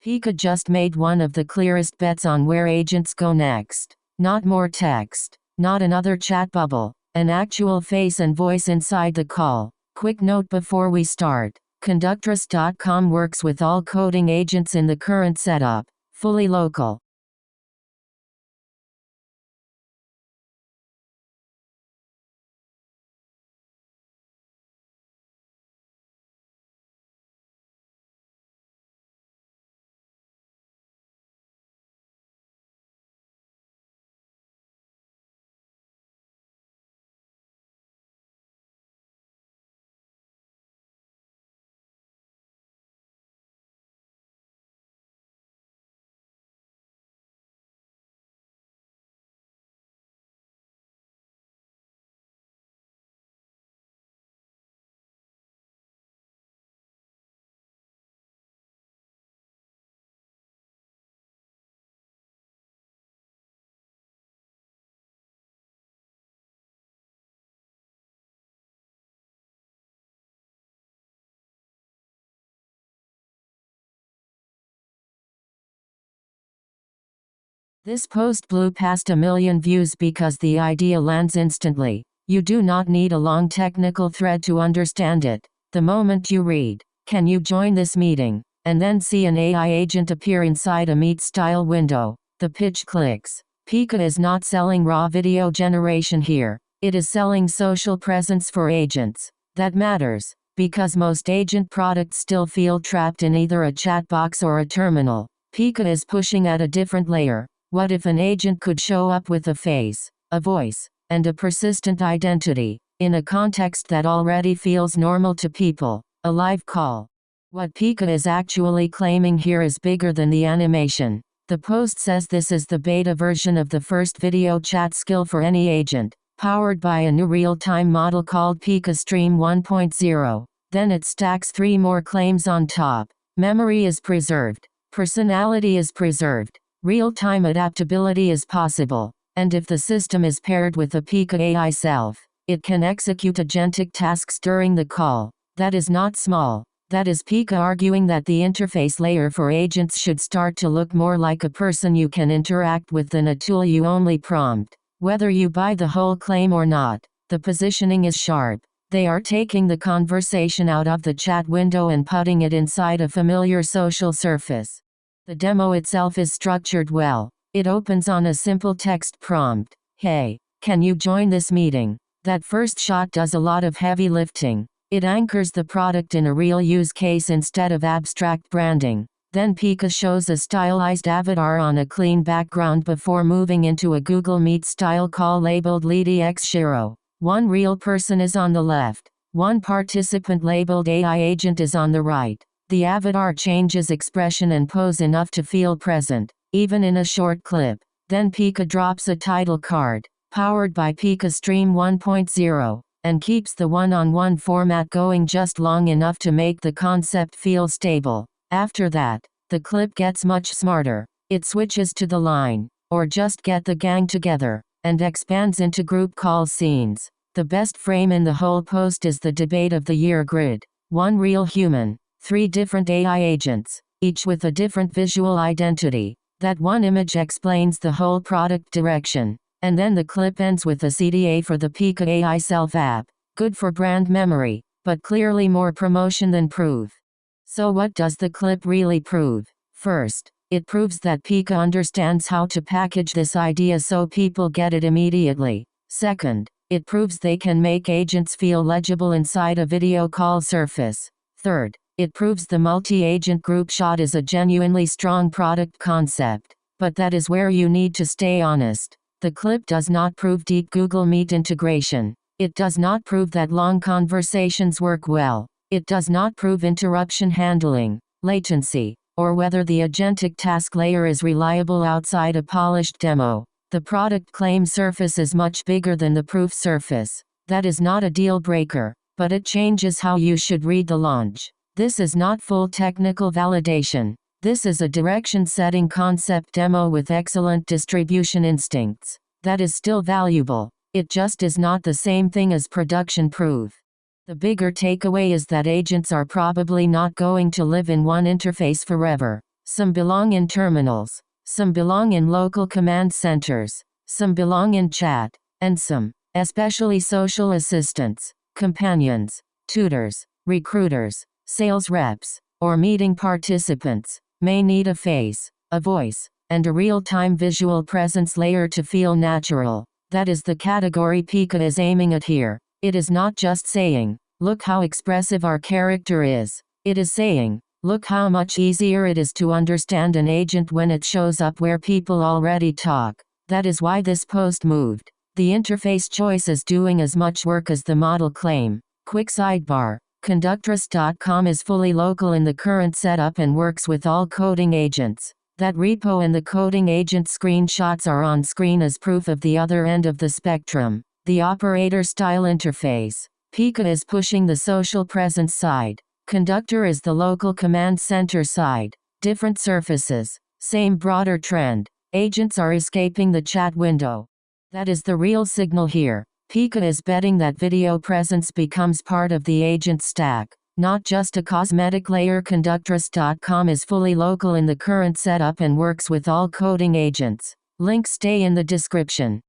Pika just made one of the clearest bets on where agents go next. Not more text, not another chat bubble, an actual face and voice inside the call. Quick note before we start. Conductor.com works with all coding agents in the current setup, fully local. This post blew past 1 million views because the idea lands instantly. You do not need a long technical thread to understand it. The moment you read, "Can you join this meeting?" and then see an AI agent appear inside a meet-style window, the pitch clicks. Pika is not selling raw video generation here. It is selling social presence for agents. That matters, because most agent products still feel trapped in either a chat box or a terminal. Pika is pushing at a different layer. What if an agent could show up with a face, a voice, and a persistent identity, in a context that already feels normal to people, a live call? What Pika is actually claiming here is bigger than the animation. The post says this is the beta version of the first video chat skill for any agent, powered by a new real-time model called Pika Stream 1.0. Then it stacks 3 more claims on top. Memory is preserved. Personality is preserved. Real-time adaptability is possible, and if the system is paired with a Pika AI self, it can execute agentic tasks during the call. That is not small. That is Pika arguing that the interface layer for agents should start to look more like a person you can interact with than a tool you only prompt. Whether you buy the whole claim or not, the positioning is sharp. They are taking the conversation out of the chat window and putting it inside a familiar social surface. The demo itself is structured well. It opens on a simple text prompt. "Hey, can you join this meeting?" That first shot does a lot of heavy lifting. It anchors the product in a real use case instead of abstract branding. Then Pika shows a stylized avatar on a clean background before moving into a Google Meet style call labeled Lady X Shiro. One real person is on the left. One participant labeled AI agent is on the right. The avatar changes expression and pose enough to feel present, even in a short clip. Then Pika drops a title card, powered by Pika Stream 1.0, and keeps the one-on-one format going just long enough to make the concept feel stable. After that, the clip gets much smarter. It switches to the line, or just get the gang together, and expands into group call scenes. The best frame in the whole post is the debate of the year grid. One real human. 3 different AI agents, each with a different visual identity. That one image explains the whole product direction. And then the clip ends with a CTA for the Pika AI Self app. Good for brand memory, but clearly more promotion than proof. So what does the clip really prove? First, it proves that Pika understands how to package this idea so people get it immediately. Second, it proves they can make agents feel legible inside a video call surface. Third, it proves the multi-agent group shot is a genuinely strong product concept. But that is where you need to stay honest. The clip does not prove deep Google Meet integration. It does not prove that long conversations work well. It does not prove interruption handling, latency, or whether the agentic task layer is reliable outside a polished demo. The product claim surface is much bigger than the proof surface. That is not a deal breaker, but it changes how you should read the launch. This is not full technical validation. This is a direction-setting concept demo with excellent distribution instincts. That is still valuable. It just is not the same thing as production proof. The bigger takeaway is that agents are probably not going to live in one interface forever. Some belong in terminals. Some belong in local command centers. Some belong in chat. And some, especially social assistants, companions, tutors, recruiters, sales reps, or meeting participants, may need a face, a voice, and a real-time visual presence layer to feel natural. That is the category Pika is aiming at here. It is not just saying, look how expressive our character is. It is saying, look how much easier it is to understand an agent when it shows up where people already talk. That is why this post moved. The interface choice is doing as much work as the model claim. Quick sidebar. Conductress.com is fully local in the current setup and works with all coding agents. That repo and the coding agent screenshots are on screen as proof of the other end of the spectrum. The operator-style interface. Pika is pushing the social presence side. Conductor is the local command center side. Different surfaces. Same broader trend. Agents are escaping the chat window. That is the real signal here. Pika is betting that video presence becomes part of the agent stack, not just a cosmetic layer. Conductress.com is fully local in the current setup and works with all coding agents. Links stay in the description.